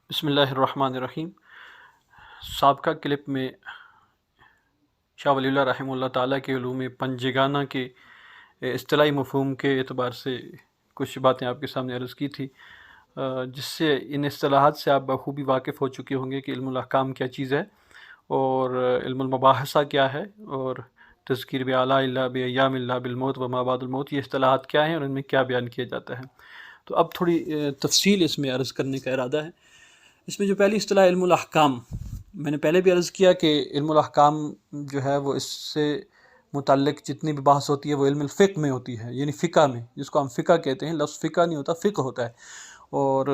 بسم اللہ الرحمن الرحیم۔ سابقہ کلپ میں شاہ ولی اللہ رحمہ اللہ تعالیٰ کے علوم پنجگانہ کے اصطلاحی مفہوم کے اعتبار سے کچھ باتیں آپ کے سامنے عرض کی تھی، جس سے ان اصطلاحات سے آپ بخوبی واقف ہو چکے ہوں گے کہ علم الاحکام کیا چیز ہے اور علم المباحثہ کیا ہے اور تذکیر بآلاء اللہ بایام اللہ بالموت و ما بعد الموت، یہ اصطلاحات کیا ہیں اور ان میں کیا بیان کیا جاتا ہے۔ تو اب تھوڑی تفصیل اس میں عرض کرنے کا ارادہ ہے۔ اس میں جو پہلی اصطلاح علم الاحکام، میں نے پہلے بھی عرض کیا کہ علم الاحکام جو ہے وہ اس سے متعلق جتنی بھی بحث ہوتی ہے وہ علم الفقہ میں ہوتی ہے، یعنی فقہ میں، جس کو ہم فقہ کہتے ہیں۔ لفظ فقہ نہیں ہوتا، فقہ ہوتا ہے۔ اور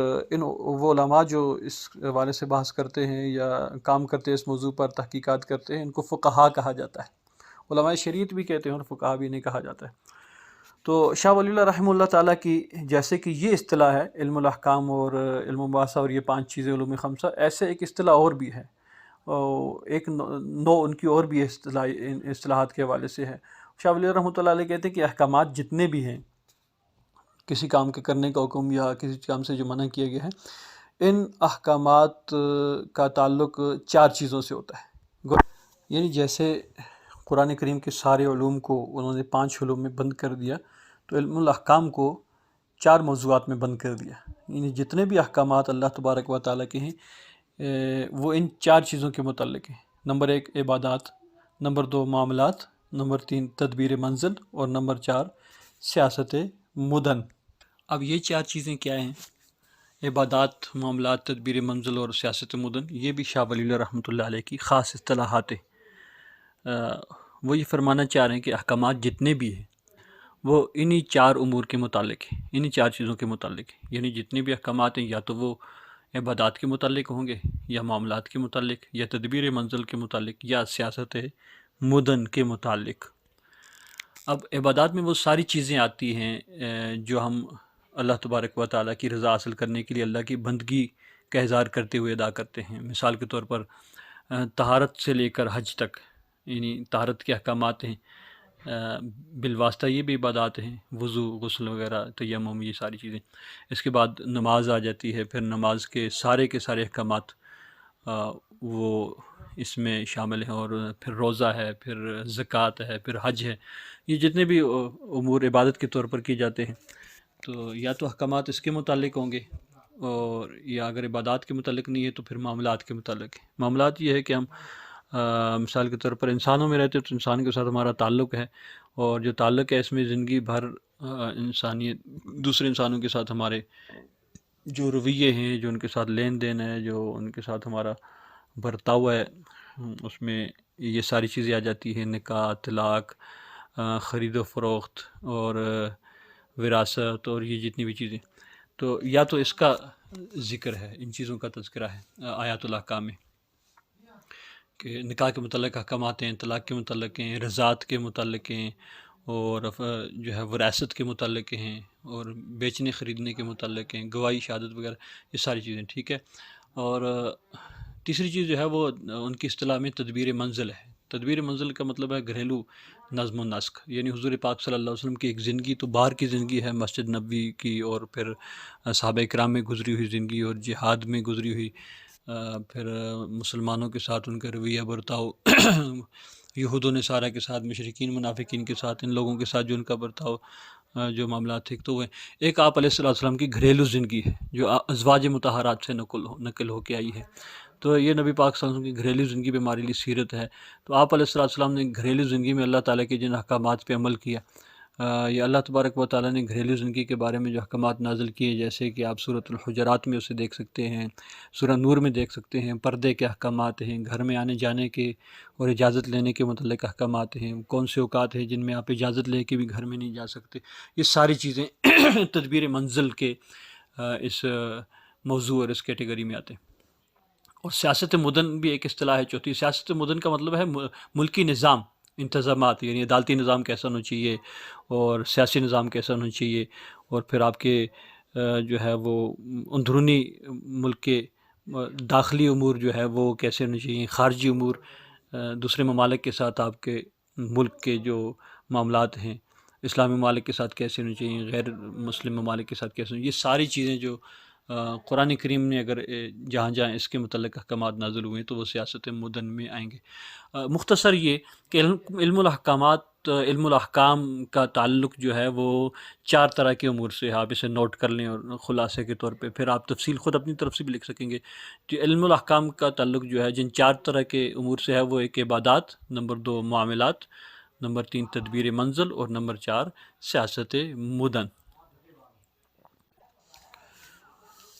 وہ علماء جو اس حوالے سے بحث کرتے ہیں یا کام کرتے ہیں، اس موضوع پر تحقیقات کرتے ہیں، ان کو فقہاء کہا جاتا ہے۔ علماء شریعت بھی کہتے ہیں اور فقہاء بھی نہیں کہا جاتا ہے۔ تو شاہ ولی اللہ رحمہ اللہ تعالیٰ کی جیسے کہ یہ اصطلاح ہے علم الاحکام اور علم مباحثہ اور یہ 5 چیزیں علوم خمسہ، ایسے ایک اصطلاح اور بھی ہے، اور ایک نو ان کی اور بھی اصطلاحات کے حوالے سے ہے۔ شاہ ولی اللہ رحمۃ اللہ علیہ کہتے ہیں کہ احکامات جتنے بھی ہیں، کسی کام کے کرنے کا حکم یا کسی کام سے جو منع کیا گیا ہے، ان احکامات کا تعلق 4 چیزوں سے ہوتا ہے۔ یعنی جیسے قرآن کریم کے سارے علوم کو انہوں نے 5 علوم میں بند کر دیا، تو علم الاحکام کو 4 موضوعات میں بند کر دیا۔ یعنی جتنے بھی احکامات اللہ تبارک و تعالیٰ کے ہیں وہ ان 4 چیزوں کے متعلق ہیں۔ نمبر 1 عبادات، نمبر 2 معاملات، نمبر 3 تدبیر منزل، اور نمبر 4 سیاست مدن۔ اب یہ 4 چیزیں کیا ہیں؟ عبادات، معاملات، تدبیر منزل اور سیاست مدن، یہ بھی شاہ ولی اللہ رحمۃ اللہ علیہ کی خاص اصطلاحات ہیں۔ وہ یہ فرمانا چاہ رہے ہیں کہ احکامات جتنے بھی ہیں وہ انہی 4 امور کے متعلق ہیں، انہی 4 چیزوں کے متعلق ہیں۔ یعنی جتنے بھی احکامات ہیں یا تو وہ عبادات کے متعلق ہوں گے، یا معاملات کے متعلق، یا تدبیر منزل کے متعلق، یا سیاست مدن کے متعلق۔ اب عبادات میں وہ ساری چیزیں آتی ہیں جو ہم اللہ تبارک و تعالیٰ کی رضا حاصل کرنے کے لیے اللہ کی بندگی کا اظہار کرتے ہوئے ادا کرتے ہیں۔ مثال کے طور پر طہارت سے لے کر حج تک، یعنی طہارت کے احکامات ہیں، بالواسطہ یہ بھی عبادات ہیں، وضو، غسل وغیرہ، تیمم، یہ ساری چیزیں۔ اس کے بعد نماز آ جاتی ہے، پھر نماز کے سارے احکامات وہ اس میں شامل ہیں، اور پھر روزہ ہے، پھر زکوٰۃ ہے، پھر حج ہے۔ یہ جتنے بھی امور عبادت کے طور پر کیے جاتے ہیں، تو یا تو احکامات اس کے متعلق ہوں گے، اور یا اگر عبادات کے متعلق نہیں ہے تو پھر معاملات کے متعلق ہے۔ معاملات یہ ہے کہ ہم مثال کے طور پر انسانوں میں رہتے ہیں تو انسان کے ساتھ ہمارا تعلق ہے، اور جو تعلق ہے اس میں زندگی بھر انسانیت دوسرے انسانوں کے ساتھ ہمارے جو رویے ہیں، جو ان کے ساتھ لین دین ہے، جو ان کے ساتھ ہمارا برتاؤ ہے، اس میں یہ ساری چیزیں آ جاتی ہیں، نکاح، طلاق، خرید و فروخت، اور وراثت، اور یہ جتنی بھی چیزیں۔ تو یا تو اس کا ذکر ہے، ان چیزوں کا تذکرہ ہے آیات الاحکام میں، کہ نکاح کے متعلق احکامات ہیں، طلاق کے متعلق ہیں، رضاعت کے متعلق ہیں، اور جو ہے وراثت کے متعلق ہیں، اور بیچنے خریدنے کے متعلق ہیں، گواہی، شہادت وغیرہ، یہ ساری چیزیں، ٹھیک ہے۔ اور تیسری چیز جو ہے وہ ان کی اصطلاح میں تدبیر منزل ہے۔ تدبیر منزل کا مطلب ہے گھریلو نظم و نسق، یعنی حضور پاک صلی اللہ علیہ وسلم کی ایک زندگی تو باہر کی زندگی ہے، مسجد نبوی کی، اور پھر صحابہ کرام میں گزری ہوئی زندگی، اور جہاد میں گزری ہوئی، پھر مسلمانوں کے ساتھ ان کا رویہ برتاؤ، یہود و نصارہ کے ساتھ، مشرکین منافقین کے ساتھ، ان لوگوں کے ساتھ جو ان کا برتاؤ، جو معاملات تھے، تو وہ ایک آپ علیہ السلام کی گھریلو زندگی ہے جو ازواج مطہرات سے نقل ہو کے آئی ہے۔ تو یہ نبی پاک صلی اللہ علیہ وسلم کی گھریلو زندگی پہ ہمارے لیے سیرت ہے۔ تو آپ علیہ السلام نے گھریلو زندگی میں اللہ تعالیٰ کے جن احکامات پہ عمل کیا، یہ اللہ تبارک و تعالیٰ نے گھریلو زندگی کے بارے میں جو احکامات نازل کیے، جیسے کہ آپ سورۃ الحجرات میں اسے دیکھ سکتے ہیں، سورہ نور میں دیکھ سکتے ہیں، پردے کے احکامات ہیں، گھر میں آنے جانے کے اور اجازت لینے کے متعلق احکامات ہیں، کون سے اوقات ہیں جن میں آپ اجازت لے کے بھی گھر میں نہیں جا سکتے، یہ ساری چیزیں تدبیر منزل کے اس موضوع اور اس کیٹیگری میں آتے ہیں۔ اور سیاست مدن بھی ایک اصطلاح ہے چوتھی۔ سیاست مدن کا مطلب ہے ملکی نظام، انتظامات، یعنی عدالتی نظام کیسا ہونا چاہیے، اور سیاسی نظام کیسا ہونا چاہیے، اور پھر آپ کے جو ہے وہ اندرونی ملک کے داخلی امور جو ہے وہ کیسے ہونے چاہیے، خارجی امور، دوسرے ممالک کے ساتھ آپ کے ملک کے جو معاملات ہیں، اسلامی ممالک کے ساتھ کیسے ہونے چاہیے، غیر مسلم ممالک کے ساتھ کیسے ہونے، یہ ساری چیزیں جو قرآن کریم نے اگر جہاں جہاں اس کے متعلق احکامات نازل ہوئے ہیں تو وہ سیاست مدن میں آئیں گے۔ مختصر یہ کہ علم الاحکام کا تعلق جو ہے وہ 4 طرح کے امور سے ہے۔ آپ اسے نوٹ کر لیں اور خلاصے کے طور پہ پھر آپ تفصیل خود اپنی طرف سے بھی لکھ سکیں گے کہ علم الاحکام کا تعلق جو ہے جن 4 طرح کے امور سے ہے وہ ایک عبادات، نمبر 2 معاملات، نمبر 3 تدبیر منزل، اور نمبر 4 سیاست مدن۔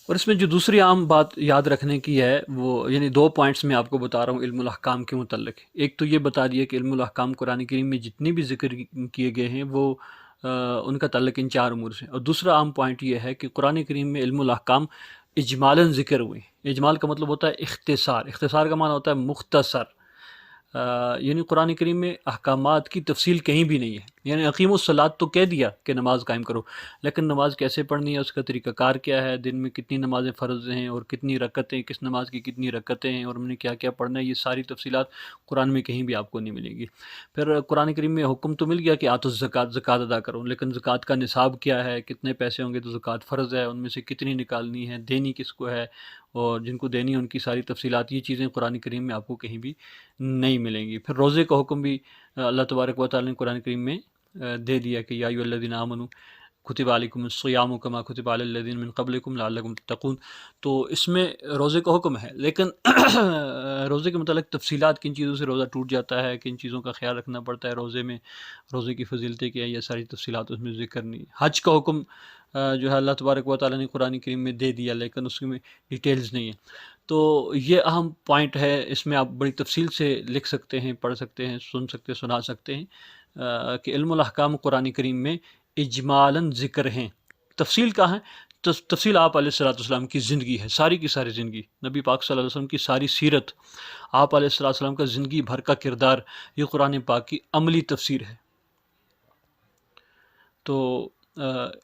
اور اس میں جو دوسری عام بات یاد رکھنے کی ہے وہ یعنی 2 پوائنٹس میں آپ کو بتا رہا ہوں علم الاحکام کے متعلق۔ ایک تو یہ بتا دیا کہ علم الاحکام قرآن کریم میں جتنی بھی ذکر کیے گئے ہیں وہ ان کا تعلق ان 4 امور سے۔ اور دوسرا عام پوائنٹ یہ ہے کہ قرآن کریم میں علم الاحکام اجمالاً ذکر ہوئے ہیں۔ اجمال کا مطلب ہوتا ہے اختصار، اختصار کا معنی ہوتا ہے مختصر، یعنی قرآن کریم میں احکامات کی تفصیل کہیں بھی نہیں ہے۔ یعنی اقیم الصلاۃ تو کہہ دیا کہ نماز قائم کرو، لیکن نماز کیسے پڑھنی ہے، اس کا طریقہ کار کیا ہے، دن میں کتنی نمازیں فرض ہیں اور کتنی رکعتیں، کس نماز کی کتنی رکعتیں ہیں اور ہم نے کیا کیا پڑھنا ہے، یہ ساری تفصیلات قرآن میں کہیں بھی آپ کو نہیں ملیں گی۔ پھر قرآن کریم میں حکم تو مل گیا کہ آتو الزکوٰۃ، زکوٰۃ ادا کرو، لیکن زکوٰۃ کا نصاب کیا ہے، کتنے پیسے ہوں گے تو زکوٰۃ فرض ہے، ان میں سے کتنی نکالنی ہے، دینی کس کو ہے، اور جن کو دینی ہے ان کی ساری تفصیلات، یہ چیزیں قرآن کریم میں آپ کو کہیں بھی نہیں ملیں گی۔ پھر روزے کا حکم بھی اللہ تبارک و تعالیٰ نے قرآن کریم میں دے دیا کہ یا ایھا الذین آمنوا کتب علیکم الصیام کما کتب علی الذین من قبلکم لعلکم تتقون۔ تو اس میں روزے کا حکم ہے، لیکن روزے کے متعلق تفصیلات، کن چیزوں سے روزہ ٹوٹ جاتا ہے، کن چیزوں کا خیال رکھنا پڑتا ہے روزے میں، روزے کی فضیلتیں کیا ہے، یہ ساری تفصیلات اس میں ذکر نہیں ہے۔ حج کا حکم جو ہے اللہ تبارک و تعالیٰ نے قرآن کریم میں دے دیا، لیکن اس میں ڈیٹیلز نہیں ہیں۔ تو یہ اہم پوائنٹ ہے، اس میں آپ بڑی تفصیل سے لکھ سکتے ہیں، پڑھ سکتے ہیں، سن سکتے، سنا سکتے ہیں کہ علم الاحکام قرآن کریم میں اجمالاً ذکر ہیں۔ تفصیل کہاں ہے؟ تفصیل آپ علیہ الصلوۃ والسلام کی زندگی ہے، ساری کی ساری زندگی، نبی پاک صلی اللہ علیہ وسلم کی ساری سیرت، آپ علیہ الصلوۃ والسلام کا زندگی بھر کا کردار، یہ قرآن پاک کی عملی تفسیر ہے۔ تو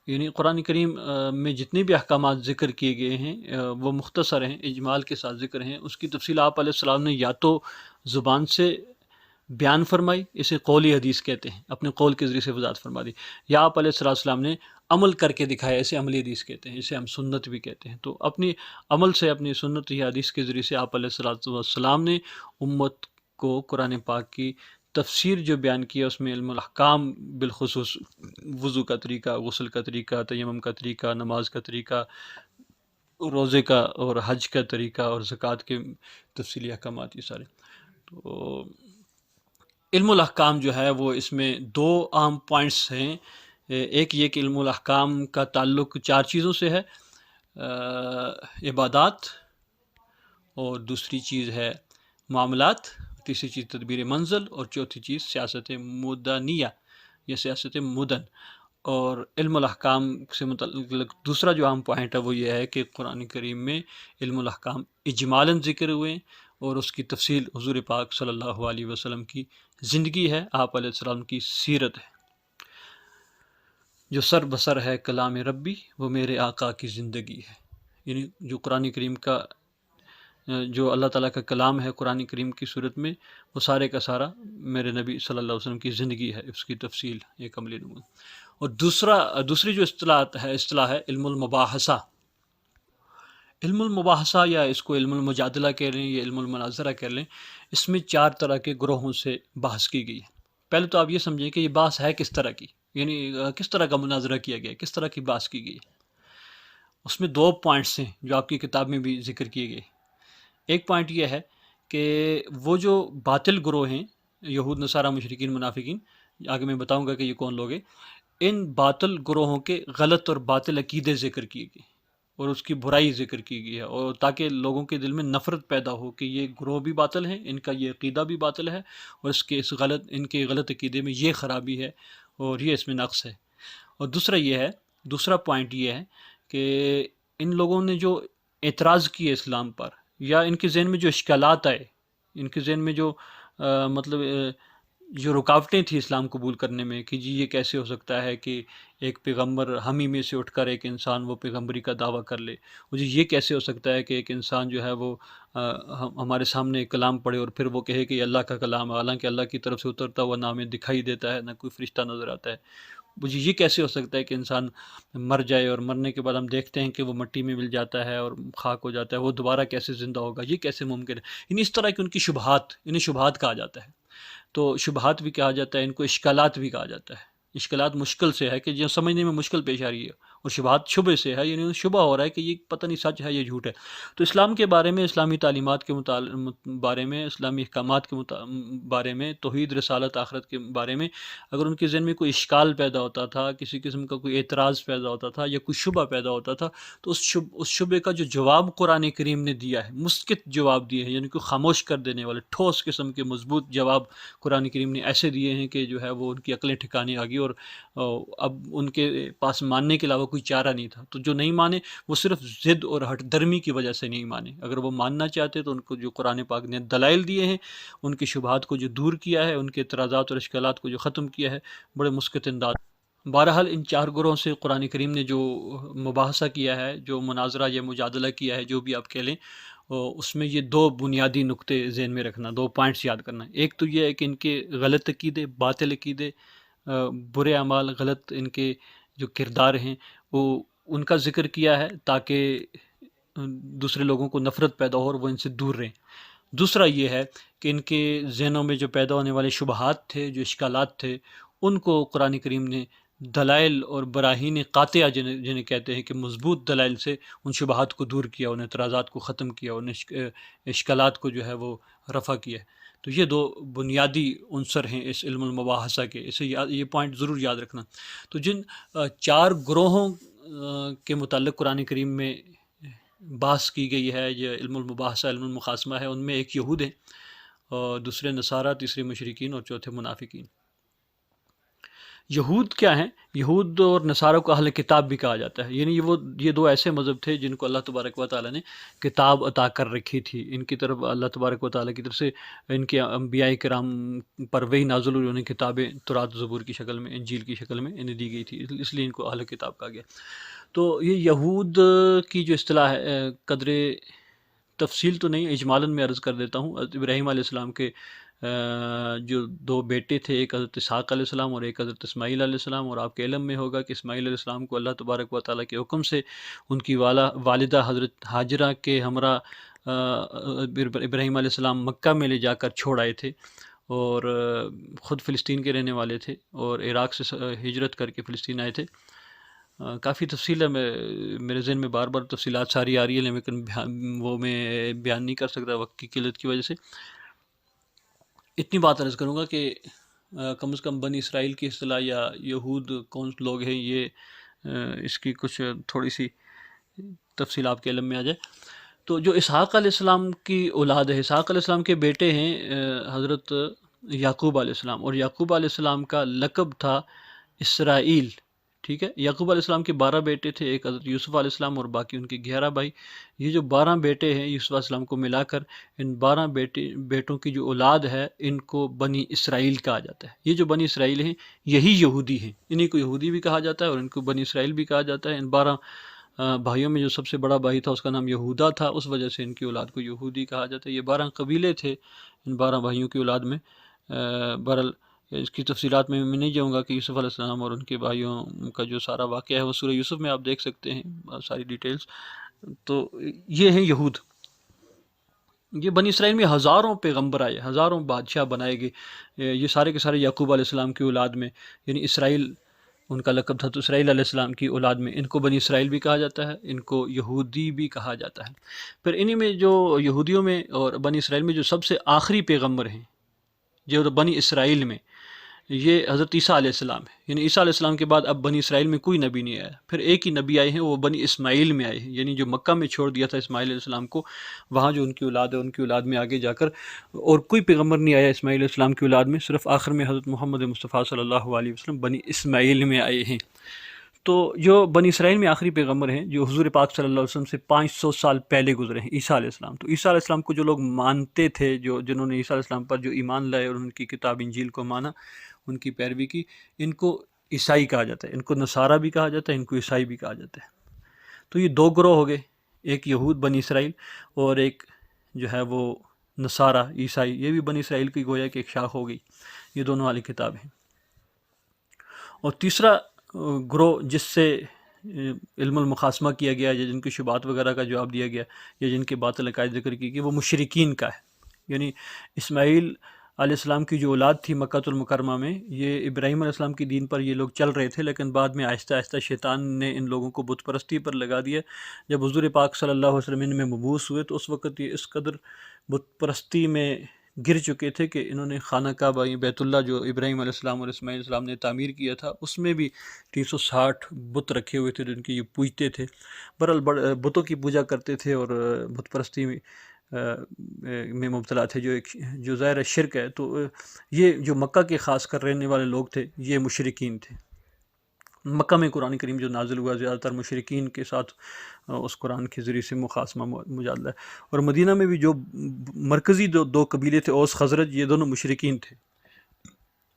یعنی قرآن کریم میں جتنے بھی احکامات ذکر کیے گئے ہیں وہ مختصر ہیں، اجمال کے ساتھ ذکر ہیں۔ اس کی تفصیل آپ علیہ السلام نے یا تو زبان سے بیان فرمائی، اسے قولی حدیث کہتے ہیں، اپنے قول کے ذریعے سے وضاحت فرما دی، یا آپ علیہ السلام نے عمل کر کے دکھایا، اسے عملی حدیث کہتے ہیں، اسے ہم سنت بھی کہتے ہیں۔ تو اپنی عمل سے، اپنی سنت یا حدیث کے ذریعے سے آپ علیہ السلام نے امت کو قرآن پاک کی تفسیر جو بیان کیا، اس میں علم الاحکام بالخصوص وضو کا طریقہ، غسل کا طریقہ، تیمم کا طریقہ، نماز کا طریقہ، روزے کا اور حج کا طریقہ اور زکوٰۃ کے تفصیلی احکامات، یہ سارے۔ تو علم الاحکام جو ہے وہ اس میں 2 عام پوائنٹس ہیں۔ ایک یہ کہ علم الاحکام کا تعلق 4 چیزوں سے ہے، عبادات، اور دوسری چیز ہے معاملات، تیسری چیز تدبیر منزل، اور چوتھی چیز سیاست مدنیہ یا سیاست مدن۔ اور علم الاحکام سے متعلق دوسرا جو اہم پوائنٹ ہے وہ یہ ہے کہ قرآن کریم میں علم الاحکام اجمالاً ذکر ہوئے ہیں، اور اس کی تفصیل حضور پاک صلی اللہ علیہ وسلم کی زندگی ہے، آپ علیہ السلام کی سیرت ہے۔ جو سر بسر ہے کلام ربی، وہ میرے آقا کی زندگی ہے۔ یعنی جو قرآن کریم کا، جو اللہ تعالیٰ کا کلام ہے قرآن کریم کی صورت میں، وہ سارے کا سارا میرے نبی صلی اللہ علیہ وسلم کی زندگی ہے، اس کی تفصیل ایک عملی نمونہ۔ اور دوسری جو اصطلاح ہے علم المباحثہ۔ علم المباحثہ یا اس کو علم المجادلہ کہہ لیں یا علم المناظرہ کہہ لیں، اس میں 4 طرح کے گروہوں سے بحث کی گئی ہے۔ پہلے تو آپ یہ سمجھیں کہ یہ بحث ہے کس طرح کی، یعنی کس طرح کا مناظرہ کیا گیا، کس طرح کی بحث کی گئی ہے۔ اس میں 2 پوائنٹس ہیں جو آپ کی کتاب میں بھی ذکر کیے گئے۔ ایک پوائنٹ یہ ہے کہ وہ جو باطل گروہ ہیں، یہود، نصارہ، مشرکین، منافقین، آگے میں بتاؤں گا کہ یہ کون لوگ ہیں، ان باطل گروہوں کے غلط اور باطل عقیدے ذکر کیے گئے اور اس کی برائی ذکر کی گئی ہے، اور تاکہ لوگوں کے دل میں نفرت پیدا ہو کہ یہ گروہ بھی باطل ہیں، ان کا یہ عقیدہ بھی باطل ہے، اور ان کے غلط عقیدے میں یہ خرابی ہے اور یہ اس میں نقص ہے۔ اور دوسرا پوائنٹ یہ ہے کہ ان لوگوں نے جو اعتراض کیے اسلام پر، یا ان کے ذہن میں جو اشکالات آئے، ان کے ذہن میں جو جو رکاوٹیں تھیں اسلام قبول کرنے میں، کہ جی یہ کیسے ہو سکتا ہے کہ ایک پیغمبر ہم ہی میں سے اٹھ کر ایک انسان وہ پیغمبری کا دعویٰ کر لے، جی یہ کیسے ہو سکتا ہے کہ ایک انسان جو ہے وہ ہمارے سامنے ایک کلام پڑھے اور پھر وہ کہے کہ یہ اللہ کا کلام ہے، حالانکہ اللہ کی طرف سے اترتا ہوا نہ ہمیں دکھائی دیتا ہے، نہ کوئی فرشتہ نظر آتا ہے۔ مجھے یہ کیسے ہو سکتا ہے کہ انسان مر جائے اور مرنے کے بعد ہم دیکھتے ہیں کہ وہ مٹی میں مل جاتا ہے اور خاک ہو جاتا ہے، وہ دوبارہ کیسے زندہ ہوگا، یہ کیسے ممکن ہے؟ یعنی اس طرح کی ان کی شبہات، انہیں شبہات کہا جاتا ہے۔ تو شبہات بھی کہا جاتا ہے، ان کو اشکالات بھی کہا جاتا ہے۔ اشکالات مشکل سے ہے کہ جو سمجھنے میں مشکل پیش آ رہی ہے، اور شبہات شبہ سے ہے، یعنی شبہ ہو رہا ہے کہ یہ پتہ نہیں سچ ہے یا جھوٹ ہے۔ تو اسلام کے بارے میں، اسلامی تعلیمات کے بارے میں، اسلامی احکامات کے بارے میں، توحید، رسالت، آخرت کے بارے میں اگر ان کے ذہن میں کوئی اشکال پیدا ہوتا تھا، کسی قسم کا کوئی اعتراض پیدا ہوتا تھا یا کوئی شبہ پیدا ہوتا تھا، تو اس شبے کا جو جواب قرآن کریم نے دیا ہے، مسکت جواب دیے ہیں، یعنی کہ خاموش کر دینے والے ٹھوس قسم کے مضبوط جواب قرآن کریم نے ایسے دیے ہیں کہ جو ہے وہ ان کی عقلیں ٹھکانے آ گئی، اور اب ان کے پاس ماننے کے علاوہ کوئی چارہ نہیں تھا۔ تو جو نہیں مانے وہ صرف ضد اور ہٹ درمی کی وجہ سے نہیں مانے، اگر وہ ماننا چاہتے تو ان کو جو قرآن پاک نے دلائل دیے ہیں، ان کی شبہات کو جو دور کیا ہے، ان کے اعتراضات اور اشکالات کو جو ختم کیا ہے، بڑے مسکت انداز۔ بہرحال ان چار گروہوں سے قرآن کریم نے جو مباحثہ کیا ہے، جو مناظرہ یا مجادلہ کیا ہے، جو بھی آپ کہہ لیں، اس میں یہ دو بنیادی نقطے ذہن میں رکھنا، دو پوائنٹس یاد کرنا۔ ایک تو یہ ہے کہ ان کے غلط عقیدے، باطل عقیدے، برے اعمال، غلط ان کے جو کردار ہیں، وہ ان کا ذکر کیا ہے تاکہ دوسرے لوگوں کو نفرت پیدا ہو اور وہ ان سے دور رہیں۔ دوسرا یہ ہے کہ ان کے ذہنوں میں جو پیدا ہونے والے شبہات تھے، جو اشکالات تھے، ان کو قرآن کریم نے دلائل اور براہین قاطعہ جنہیں کہتے ہیں کہ مضبوط دلائل سے ان شبہات کو دور کیا، ان اعتراضات کو ختم کیا، ان اشکالات کو جو ہے وہ رفع کیا۔ تو یہ دو بنیادی عنصر ہیں اس علم المباحثہ کے، اسے یہ پوائنٹ ضرور یاد رکھنا۔ تو جن چار گروہوں کے متعلق قرآن کریم میں بحث کی گئی ہے، یہ علم المباحثہ، علم المقاسمہ ہے، ان میں ایک یہود ہیں، اور دوسرے نصارہ، تیسرے مشرکین، اور چوتھے منافقین۔ یہود کیا ہیں؟ یہود اور نصارہ کو اہل کتاب بھی کہا جاتا ہے، یعنی یہ دو ایسے مذہب تھے جن کو اللہ تبارک و تعالیٰ نے کتاب عطا کر رکھی تھی۔ ان کی طرف اللہ تبارک و تعالیٰ کی طرف سے ان کے انبیاء کرام پر وحی نازل ہوئی، انہیں کتابیں تورات، زبور کی شکل میں، انجیل کی شکل میں انہیں دی گئی تھی، اس لیے ان کو اہل کتاب کہا گیا۔ تو یہ یہود کی جو اصطلاح ہے، قدر تفصیل تو نہیں، اجمالاً میں عرض کر دیتا ہوں۔ ابراہیم علیہ السلام کے جو دو بیٹے تھے، ایک حضرت اسحاق علیہ السلام اور ایک حضرت اسماعیل علیہ السلام، اور آپ کے علم میں ہوگا کہ اسماعیل علیہ السلام کو اللہ تبارک و تعالیٰ کے حکم سے ان کی والدہ حضرت ہاجرہ کے ہمراہ ابراہیم علیہ السلام مکہ میں لے جا کر چھوڑ آئے تھے، اور خود فلسطین کے رہنے والے تھے، اور عراق سے ہجرت کر کے فلسطین آئے تھے۔ کافی تفصیل ہے، میرے ذہن میں بار بار تفصیلات ساری آ رہی ہیں، لیکن وہ میں بیان نہیں کر سکتا وقت کی قلت کی وجہ سے۔ اتنی بات عرض کروں گا کہ کم از کم بنی اسرائیل کی اصطلاح یا یہود کون لوگ ہیں، یہ اس کی کچھ تھوڑی سی تفصیل آپ کے علم میں آ جائے۔ تو جو اسحاق علیہ السلام کی اولاد ہے، اسحاق علیہ السلام کے بیٹے ہیں حضرت یعقوب علیہ السلام، اور یعقوب علیہ السلام کا لقب تھا اسرائیل، ٹھیک ہے۔ یعقوب علیہ السلام کے 12 بیٹے تھے، ایک حضرت یوسف علیہ السلام اور باقی ان کے 11 بھائی۔ یہ جو 12 بیٹے ہیں یوسف علیہ السلام کو ملا کر، ان 12 بیٹوں کی جو اولاد ہے، ان کو بنی اسرائیل کہا جاتا ہے۔ یہ جو بنی اسرائیل ہیں، یہی یہودی ہیں، انہیں کو یہودی بھی کہا جاتا ہے اور ان کو بنی اسرائیل بھی کہا جاتا ہے۔ ان 12 بھائیوں میں جو سب سے بڑا بھائی تھا، اس کا نام یہودا تھا، اس وجہ سے ان کی اولاد کو یہودی کہا جاتا ہے۔ یہ 12 قبیلے تھے ان 12 بھائیوں کی اولاد میں۔ بہرحال اس کی تفصیلات میں نہیں جاؤں گا کہ یوسف علیہ السلام اور ان کے بھائیوں کا جو سارا واقعہ ہے وہ سورہ یوسف میں آپ دیکھ سکتے ہیں ساری ڈیٹیلز۔ تو یہ ہیں یہود۔ یہ بنی اسرائیل میں ہزاروں پیغمبر آئے، ہزاروں بادشاہ بنائے گئے، یہ سارے کے سارے یعقوب علیہ السلام کی اولاد میں، یعنی اسرائیل ان کا لقب تھا، تو اسرائیل علیہ السلام کی اولاد میں ان کو بنی اسرائیل بھی کہا جاتا ہے، ان کو یہودی بھی کہا جاتا ہے۔ پھر انہی میں جو یہودیوں میں اور بنی اسرائیل میں جو سب سے آخری پیغمبر ہیں جو بنی اسرائیل میں، یہ حضرت عیسیٰ علیہ السلام ہے۔ یعنی عیسیٰ علیہ السلام کے بعد اب بنی اسرائیل میں کوئی نبی نہیں آیا، پھر ایک ہی نبی آئے ہیں، وہ بنی اسماعیل میں آئے ہیں، یعنی جو مکہ میں چھوڑ دیا تھا اسماعیل علیہ السلام کو، وہاں جو ان کی اولاد ہے، ان کی اولاد میں آگے جا کر اور کوئی پیغمبر نہیں آیا اسماعیل علیہ السلام کی اولاد میں، صرف آخر میں حضرت محمد مصطفیٰ صلی اللہ علیہ وسلم بنی اسماعیل میں آئے ہیں۔ تو جو بنی اسرائیل میں آخری پیغمبر ہیں، جو حضور پاک صلی اللہ علیہ وسلم سے 500 سال پہلے گزرے ہیں، عیسیٰ علیہ السلام۔ تو عیسیٰ علیہ السلام کو جو لوگ مانتے تھے، جنہوں نے عیسیٰ علیہ السلام پر جو ایمان لائے اور ان کی کتاب انجیل کو مانا، ان کی پیروی کی، ان کو عیسائی کہا جاتا ہے، ان کو نصارہ بھی کہا جاتا ہے، ان کو عیسائی بھی کہا جاتا ہے۔ تو یہ دو گروہ ہو گئے، ایک یہود بنی اسرائیل اور ایک جو ہے وہ نصارہ عیسائی، یہ بھی بنی اسرائیل کی گویا کہ ایک شاخ ہو گئی۔ یہ دونوں اہل کتاب ہیں۔ اور تیسرا گروہ جس سے علم المقاسمہ کیا گیا یا جن کی شبہات وغیرہ کا جواب دیا گیا یا جن کے باطل عقائد ذکر کی گئی، وہ مشرکین کا ہے. یعنی اسماعیل علیہ السلام کی جو اولاد تھی مکہ المکرمہ میں، یہ ابراہیم علیہ السلام کی دین پر یہ لوگ چل رہے تھے، لیکن بعد میں آہستہ آہستہ شیطان نے ان لوگوں کو بت پرستی پر لگا دیا. جب حضور پاک صلی اللہ علیہ وسلم ان میں مبعوث ہوئے تو اس وقت یہ اس قدر بت پرستی میں گر چکے تھے کہ انہوں نے خانہ کعبہ بیت اللہ جو ابراہیم علیہ السلام اور اسماعیل علیہ السلام نے تعمیر کیا تھا، اس میں بھی 360 بت رکھے ہوئے تھے جن کی یہ پوجتے تھے. بہرحال بتوں کی پوجا کرتے تھے اور بت پرستی میں مبتلا تھے، جو ظاہر شرک ہے. تو یہ جو مکہ کے خاص کر رہنے والے لوگ تھے یہ مشرکین تھے. مکہ میں قرآن کریم جو نازل ہوا زیادہ تر مشرکین کے ساتھ اس قرآن کے ذریعے سے مخاصمہ مجادلہ ہے. اور مدینہ میں بھی جو مرکزی دو قبیلے تھے، اوس خزرج، یہ دونوں مشرکین تھے.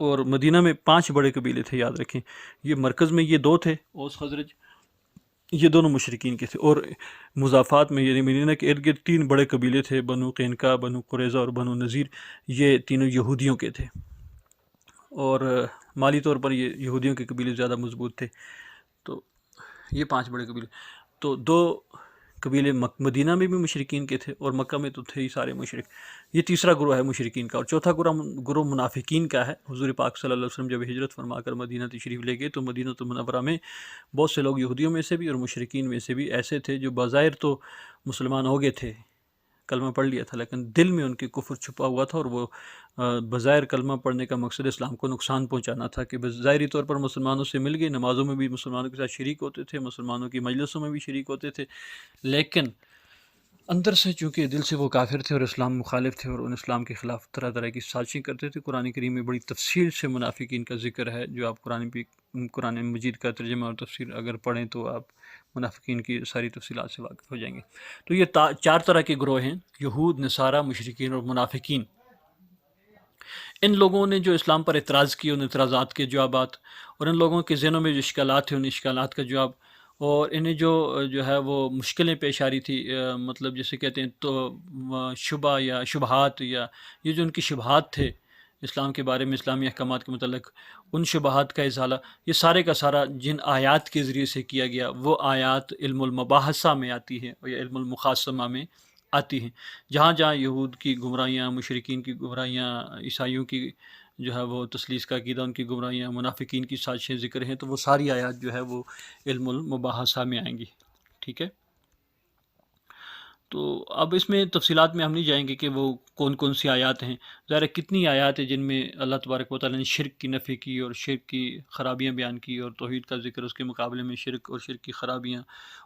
اور مدینہ میں 5 بڑے قبیلے تھے، یاد رکھیں. یہ مرکز میں یہ 2 تھے، اوس خزرج، یہ دونوں مشرکین کے تھے. اور مضافات میں یعنی مدینہ کے ارد گرد 3 بڑے قبیلے تھے، بنو قینقاع، بنو قریظہ اور بنو نذیر. یہ تینوں یہودیوں کے تھے اور مالی طور پر یہ یہودیوں کے قبیلے زیادہ مضبوط تھے. تو یہ 5 بڑے قبیلے. تو 2 قبیلے مدینہ میں بھی مشرکین کے تھے اور مکہ میں تو تھے ہی سارے مشرک. یہ تیسرا گروہ ہے مشرکین کا. اور چوتھا گروہ منافقین کا ہے. حضور پاک صلی اللہ علیہ وسلم جب ہجرت فرما کر مدینہ تشریف لے گئے تو مدینہ المنورہ میں بہت سے لوگ یہودیوں میں سے بھی اور مشرکین میں سے بھی ایسے تھے جو بظاہر تو مسلمان ہو گئے تھے، کلمہ پڑھ لیا تھا، لیکن دل میں ان کے کفر چھپا ہوا تھا. اور وہ بظاہر کلمہ پڑھنے کا مقصد اسلام کو نقصان پہنچانا تھا کہ ظاہری طور پر مسلمانوں سے مل گئے، نمازوں میں بھی مسلمانوں کے ساتھ شریک ہوتے تھے، مسلمانوں کی مجلسوں میں بھی شریک ہوتے تھے، لیکن اندر سے چونکہ دل سے وہ کافر تھے اور اسلام مخالف تھے اور ان اسلام کے خلاف طرح طرح کی سازشیں کرتے تھے. قرآن کریم میں بڑی تفصیل سے منافقین کا ذکر ہے. جو آپ قرآن مجید کا ترجمہ اور تفسیر اگر پڑھیں تو آپ منافقین کی ساری تفصیلات سے واقف ہو جائیں گے. تو یہ 4 طرح کے گروہ ہیں: یہود، نصارہ، مشرکین اور منافقین. ان لوگوں نے جو اسلام پر اعتراض کیے، ان اعتراضات کے جوابات، اور ان لوگوں کے ذہنوں میں جو اشکالات ہیں ان اشکالات کا جواب، اور انہیں جو ہے وہ مشکلیں پیش آ رہی تھی، مطلب جسے کہتے ہیں تو شبہ یا شبہات، یا یہ جو ان کی شبہات تھے اسلام کے بارے میں، اسلامی احکامات کے متعلق، ان شبہات کا ازالہ، یہ سارے کا سارا جن آیات کے ذریعے سے کیا گیا، وہ آیات علم المباحثہ میں آتی ہیں یا علم المقاسمہ میں آتی ہیں. جہاں جہاں یہود کی گمراہیاں، مشرکین کی گمراہیاں، عیسائیوں کی جو ہے وہ تثلیث کا عقیدہ، ان کی گمراہیاں، منافقین کی سازشیں ذکر ہیں، تو وہ ساری آیات جو ہے وہ علم المباحثہ میں آئیں گی. ٹھیک ہے. تو اب اس میں تفصیلات میں ہم نہیں جائیں گے کہ وہ کون کون سی آیات ہیں. ظاہر کتنی آیات ہیں جن میں اللہ تبارک و تعالیٰ نے شرک کی نفی کی اور شرک کی خرابیاں بیان کی اور توحید کا ذکر، اس کے مقابلے میں شرک اور شرک کی خرابیاں،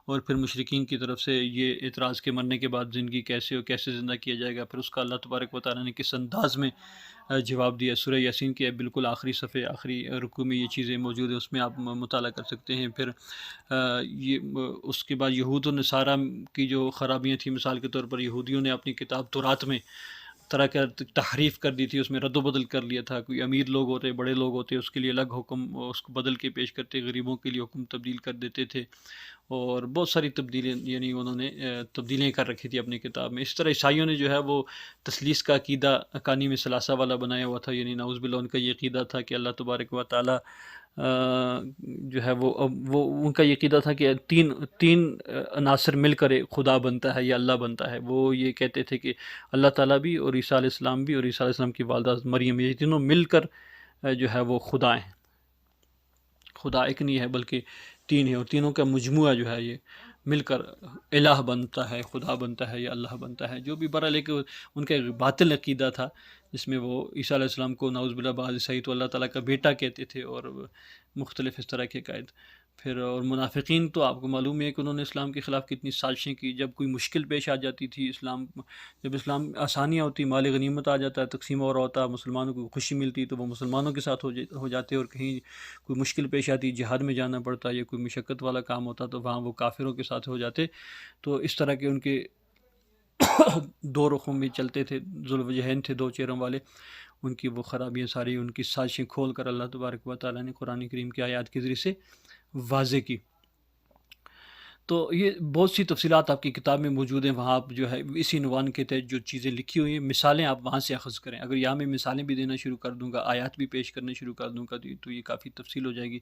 اور پھر مشرکین کی طرف سے یہ اعتراض کے مرنے کے بعد زندگی کیسے اور کیسے زندہ کیا جائے گا، پھر اس کا اللہ تبارک و تعالیٰ نے کس انداز میں جواب دیا. سورہ یاسین کے بالکل آخری صفحے، آخری رکوع میں یہ چیزیں موجود ہیں، اس میں آپ مطالعہ کر سکتے ہیں. پھر اس کے بعد یہود و نصارہ کی جو خرابیاں تھیں، مثال کے طور پر یہودیوں نے اپنی کتاب تورات میں طرح کا تحریف کر دی تھی، اس میں رد و بدل کر لیا تھا. کوئی امیر لوگ ہوتے، بڑے لوگ ہوتے، اس کے لیے الگ حکم اس کو بدل کے پیش کرتے، غریبوں کے لیے حکم تبدیل کر دیتے تھے، اور بہت ساری تبدیلیاں یعنی انہوں نے تبدیلیاں کر رکھی تھی اپنی کتاب میں. اس طرح عیسائیوں نے جو ہے وہ تثلیث کا عقیدہ اکانی میں ثلاثہ والا بنایا ہوا تھا، یعنی نعوذ باللہ ان کا یہ عقیدہ تھا کہ اللہ تبارک و تعالیٰ جو ہے وہ ان کا یہ عقیدہ تھا کہ تین عناصر مل کر خدا بنتا ہے یا اللہ بنتا ہے. وہ یہ کہتے تھے کہ اللہ تعالیٰ بھی اور عیسیٰ علیہ السلام بھی اور عیسیٰ علیہ السلام کی والدہ مریم، یہ تینوں مل کر جو ہے وہ خدا ہیں. خدا ایک نہیں ہے بلکہ 3 ہیں، اور تینوں کا مجموعہ جو ہے یہ مل کر الہ بنتا ہے، خدا بنتا ہے یا اللہ بنتا ہے. جو بھی برحال ایک ان کا ایک باطل عقیدہ تھا جس میں وہ عیسیٰ علیہ السلام کو نعوذ باللہ بعض عیسائی تو اللہ تعالیٰ کا بیٹا کہتے تھے اور مختلف اس طرح کے قائد. پھر اور منافقین تو آپ کو معلوم ہے کہ انہوں نے اسلام کے خلاف کتنی سازشیں کی. جب کوئی مشکل پیش آ جاتی تھی، جب اسلام آسانیاں ہوتی، مال غنیمت آ جاتا ہے، تقسیم اور ہوتا، مسلمانوں کو خوشی ملتی، تو وہ مسلمانوں کے ساتھ ہو جاتے، اور کہیں کوئی مشکل پیش آتی، جہاد میں جانا پڑتا یا کوئی مشقت والا کام ہوتا تو وہاں وہ کافروں کے ساتھ ہو جاتے. تو اس طرح کے ان کے 2 رخوں میں چلتے تھے، ذوالوجہین تھے، 2 چہروں والے. ان کی وہ خرابیاں ساری، ان کی سازشیں کھول کر اللہ تبارک و تعالیٰ نے قرآن کریم کی آیات کے ذریعے سے واضح کی. تو یہ بہت سی تفصیلات آپ کی کتاب میں موجود ہیں، وہاں آپ جو ہے اسی عنوان کے تحت جو چیزیں لکھی ہوئی ہیں مثالیں آپ وہاں سے اخذ کریں۔ اگر یہاں میں مثالیں بھی دینا شروع کر دوں گا، آیات بھی پیش کرنا شروع کر دوں گا تو یہ کافی تفصیل ہو جائے گی۔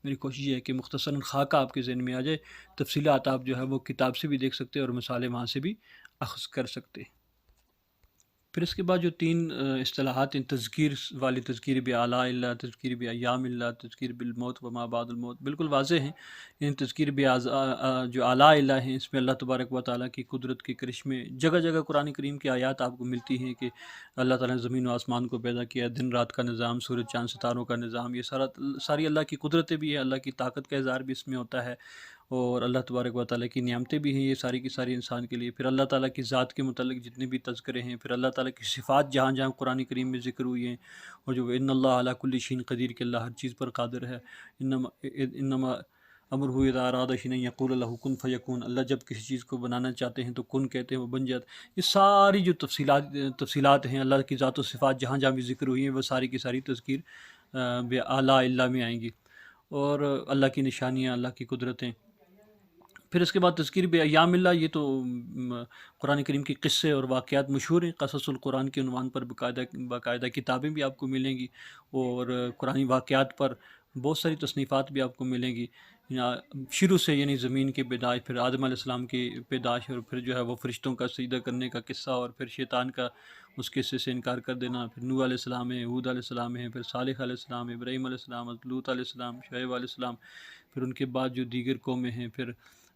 میری کوشش یہ ہے کہ مختصراً خاکہ آپ کے ذہن میں آ جائے، تفصیلات آپ جو ہے وہ کتاب سے بھی دیکھ سکتے ہیں اور مثالیں وہاں سے بھی اخذ کر سکتے ہیں۔ پھر اس کے بعد جو تین اصطلاحات ہیں، تذکیر والی، تذکیر بآلاء اللہ، تذکیر بایام اللہ، تذکیر بالموت وما بعد الموت، بالکل واضح ہیں۔ ان تذکیر جو آلاء اللہ ہیں، اس میں اللہ تبارک و تعالیٰ کی قدرت کے کرشمے جگہ جگہ قرآن کریم کی آیات آپ کو ملتی ہیں کہ اللہ تعالیٰ نے زمین و آسمان کو پیدا کیا، دن رات کا نظام، سورج چاند ستاروں کا نظام، یہ ساری اللہ کی قدرتیں بھی ہیں، اللہ کی طاقت کا اظہار بھی اس میں ہوتا ہے، اور اللہ تبارک و تعالیٰ کی نعمتیں بھی ہیں، یہ ساری کی ساری انسان کے لیے۔ پھر اللہ تعالیٰ کی ذات کے متعلق جتنے بھی تذکرے ہیں، پھر اللہ تعالیٰ کی صفات جہاں جہاں قرآن کریم میں ذکر ہوئی ہیں، اور جو ان اللہ علی کل شیء قدیر، کہ اللہ ہر چیز پر قادر ہے۔ انما امرہ اذا اراد شیئا ان یقول لہ کن فیکون، اللہ جب کسی چیز کو بنانا چاہتے ہیں تو کن کہتے ہیں، وہ بن جاتا ہے۔ یہ ساری جو تفصیلات ہیں اللہ کی ذات و صفات جہاں جہاں بھی ذکر ہوئی ہیں، وہ ساری کی ساری تذکیر بآلاء اللہ میں آئیں گی، اور اللہ کی نشانیاں، اللہ کی قدرتیں۔ پھر اس کے بعد تذکیر بایام اللہ، یہ تو قرآن کریم کی قصے اور واقعات مشہور ہیں، قصص القرآن کے عنوان پر باقاعدہ کتابیں بھی آپ کو ملیں گی، اور قرآنی واقعات پر بہت ساری تصنیفات بھی آپ کو ملیں گی، شروع سے، یعنی زمین کی پیدائش، پھر آدم علیہ السلام کی پیدائش، اور پھر جو ہے وہ فرشتوں کا سجدہ کرنے کا قصہ، اور پھر شیطان کا اس قصے سے انکار کر دینا، پھر نوح علیہ السلام ہے، ہود علیہ السلام ہے، پھر صالح علیہ السلام، ابراہیم علیہ السلام، لوط علیہ السلام، شعیب علیہ السلام، پھر ان کے بعد جو دیگر قومیں ہیں، پھر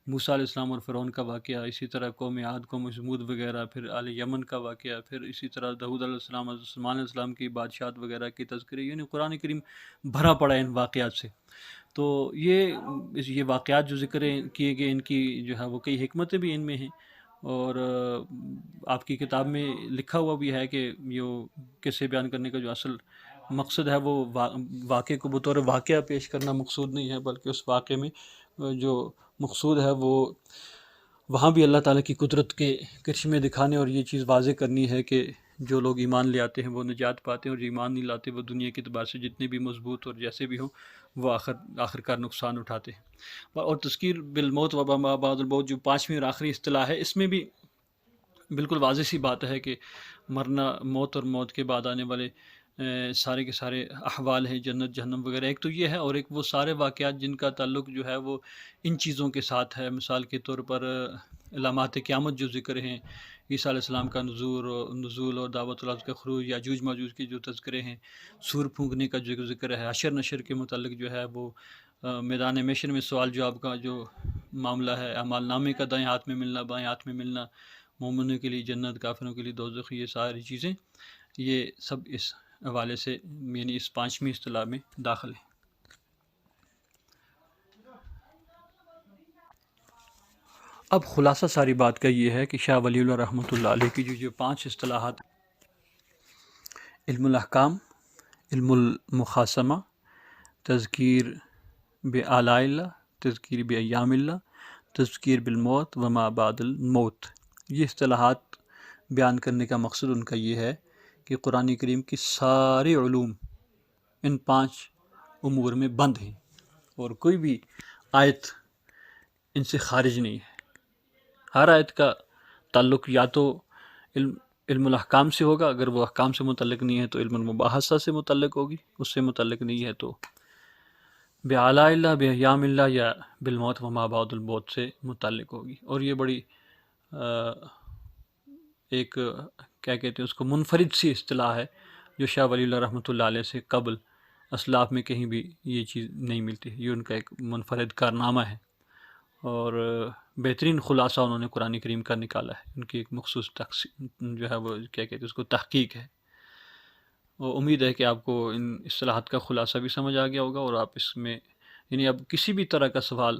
موسیٰ علیہ السلام اور فرعون کا واقعہ، اسی طرح قوم عاد، قوم ثمود وغیرہ، پھر آل یمن کا واقعہ، پھر اسی طرح داؤد علیہ السلام، حضرت سلیمان علیہ السلام کی بادشاہت وغیرہ کے تذکرے، یعنی قرآن کریم بھرا پڑا ہے ان واقعات سے۔ تو یہ واقعات جو ذکر کیے گئے، ان کی جو ہے وہ کئی حکمتیں بھی ان میں ہیں، اور آپ کی کتاب میں لکھا ہوا بھی ہے کہ یہ قصے بیان کرنے کا جو اصل مقصد ہے وہ واقعے کو بطور واقعہ پیش کرنا مقصود نہیں ہے، بلکہ اس واقعے میں جو مقصود ہے وہ وہاں بھی اللہ تعالیٰ کی قدرت کے کرشمے دکھانے، اور یہ چیز واضح کرنی ہے کہ جو لوگ ایمان لے آتے ہیں وہ نجات پاتے ہیں، اور جو ایمان نہیں لاتے وہ دنیا کے اعتبار سے جتنے بھی مضبوط اور جیسے بھی ہوں وہ آخرکار نقصان اٹھاتے ہیں۔ اور تذکیر بالموت و ما بعد الموت، جو پانچویں اور آخری اصطلاح ہے، اس میں بھی بالکل واضح سی بات ہے کہ مرنا، موت اور موت کے بعد آنے والے سارے کے سارے احوال ہیں، جنت جہنم وغیرہ، ایک تو یہ ہے، اور ایک وہ سارے واقعات جن کا تعلق جو ہے وہ ان چیزوں کے ساتھ ہے۔ مثال کے طور پر علامات قیامت جو ذکر ہیں، عیسیٰ علیہ السلام کا نزول اور دعوت اللہ کا خروج، یاجوج ماجوج کے جو تذکرے ہیں، سور پھونکنے کا جو ذکر ہے، حشر نشر کے متعلق جو ہے وہ میدان محشر میں سوال جواب کا جو معاملہ ہے، اعمال نامے کا دائیں ہاتھ میں ملنا، بائیں ہاتھ میں ملنا، مومنوں کے لیے جنت، کافروں کے لیے دوزخ، یہ ساری چیزیں، یہ سب اس حوالے سے یعنی اس پانچویں اصطلاح میں داخل ہے۔ اب خلاصہ ساری بات کا یہ ہے کہ شاہ ولی اللہ رحمۃ اللہ علیہ کی جو پانچ اصطلاحات، علم الاحکام، علم المخاصمہ، تذکیر بآلاء اللہ، تذکیر بایام اللہ، تذکیر بالموت وما بعد الموت، یہ اصطلاحات بیان کرنے کا مقصد ان کا یہ ہے کہ قرآن کریم کی سارے علوم ان پانچ امور میں بند ہیں، اور کوئی بھی آیت ان سے خارج نہیں ہے۔ ہر آیت کا تعلق یا تو علم الاحکام سے ہوگا، اگر وہ احکام سے متعلق نہیں ہے تو علم المباحثہ سے متعلق ہوگی، اس سے متعلق نہیں ہے تو بآلاء اللہ، بایام اللہ، یا بالموت وما بعد الموت سے متعلق ہوگی۔ اور یہ بڑی ایک کیا کہتے ہیں اس کو، منفرد سی اصطلاح ہے، جو شاہ ولی اللہ رحمۃ اللہ علیہ سے قبل اسلاف میں کہیں بھی یہ چیز نہیں ملتی، یہ ان کا ایک منفرد کارنامہ ہے، اور بہترین خلاصہ انہوں نے قرآن کریم کا نکالا ہے، ان کی ایک مخصوص جو ہے وہ کیا کہتے ہیں اس کو، تحقیق ہے۔ اور امید ہے کہ آپ کو ان اصطلاحات کا خلاصہ بھی سمجھ آ گیا ہوگا، اور آپ اس میں یعنی اب کسی بھی طرح کا سوال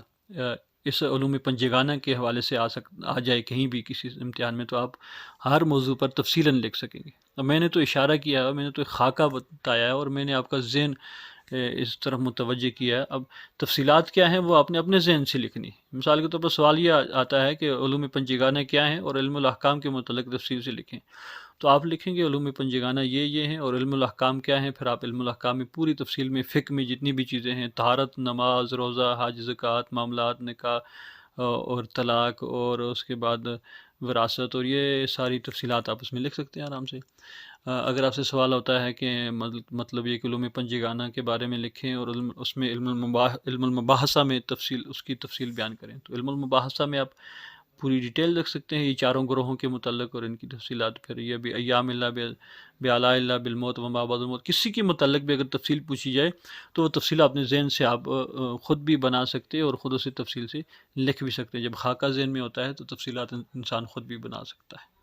اس علوم پنجگانہ کے حوالے سے آ جائے کہیں بھی کسی امتحان میں، تو آپ ہر موضوع پر تفصیلاً لکھ سکیں گے۔ اور میں نے تو اشارہ کیا ہے، میں نے تو ایک خاکہ بتایا ہے، اور میں نے آپ کا ذہن اس طرف متوجہ کیا ہے۔ اب تفصیلات کیا ہیں وہ آپ نے اپنے ذہن سے لکھنی ہے۔ مثال کے طور پر سوال یہ آتا ہے کہ علوم پنجگانہ کیا ہیں، اور علم الاحکام کے متعلق تفصیل سے لکھیں، تو آپ لکھیں گے علوم پنجگانہ یہ ہیں، اور علم الاحکام کیا ہیں، پھر آپ علم الاحکام میں پوری تفصیل میں فقہ میں جتنی بھی چیزیں ہیں، طہارت، نماز، روزہ، حج، زکوٰۃ، معاملات، نکاح، اور طلاق اور اس کے بعد وراثت، اور یہ ساری تفصیلات آپ اس میں لکھ سکتے ہیں آرام سے۔ اگر آپ سے سوال ہوتا ہے کہ مطلب یہ کہ علوم پنجگانہ کے بارے میں لکھیں اور اس میں علم المباحثہ میں اس کی تفصیل بیان کریں، تو علم المباحثہ میں آپ پوری ڈیٹیل رکھ سکتے ہیں یہ چاروں گروہوں کے متعلق اور ان کی تفصیلات، پھر یہ بھی ایام اللہ بعلاء اللہ بالموت و ما بعد الموت، کسی کے متعلق بھی اگر تفصیل پوچھی جائے تو وہ تفصیل اپنے ذہن سے آپ خود بھی بنا سکتے ہیں اور خود اسے تفصیل سے لکھ بھی سکتے ہیں۔ جب خاکہ ذہن میں ہوتا ہے تو تفصیلات انسان خود بھی بنا سکتا ہے۔